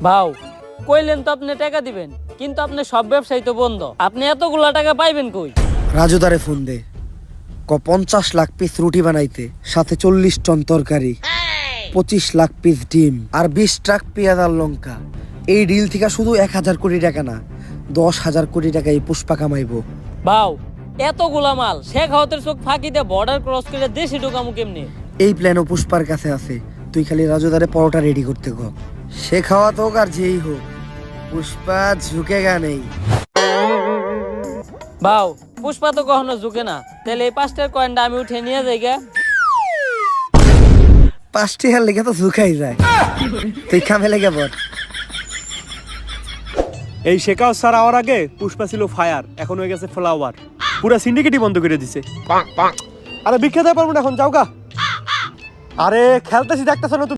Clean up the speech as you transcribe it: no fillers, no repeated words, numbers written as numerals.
ভাও কইলেন তো আপনি টাকা দিবেন, কিন্তু আপনি সব ব্যবসায়ী তো বন্ধ, আপনি এতগুলা টাকা পাইবেন কই? রাজুদারে ফোন দে, 50 লাখ পিস রুটি বানাইতে, সাথে 40 টন তরকারি, 25 লাখ পিস ডিম আর 20 ট্রাক পেঁয়াজ আর লঙ্কা। এই ডিল থেকে শুধু 1000 কোটি টাকা না, 10,000 কোটি টাকা এই পুষ্পা কামাইবো। ভাও এতগুলা মাল শেখ হাওয়াতের চোখ ফাঁকি দিয়ে বর্ডার ক্রস করে দেশে ঢোকামু কেমনে? এই প্ল্যানও পুষ্পার কাছে আছে, তুই খালি রাজুদারে পরোটা রেডি করতে কো। সে খাওয়াত হোক আর যেই হোক, পুষ্পা ঝুঁকেগা নেই। ভাও পুষ্পা তো কখনো ঝুঁকে না, তাহলে এই 5টার কয়েনটা আমি উঠে নিয়ে যাই গা। 5টি হার লেগে তো ঝুঁকাই যায়, তুই খামে লেগে পড়। এই শেখাও স্যার আওয়ার আগে পুষ্পা ছিল ফায়ার, এখন হয়ে গেছে ফ্লাওয়ার। পুরো সিন্ডিকেটই বন্ধ করে দিছে। আরে বিখ্যাত পারবো না এখন, যাও গা। আরে খেলতেছি দেখতেছ না তুমি?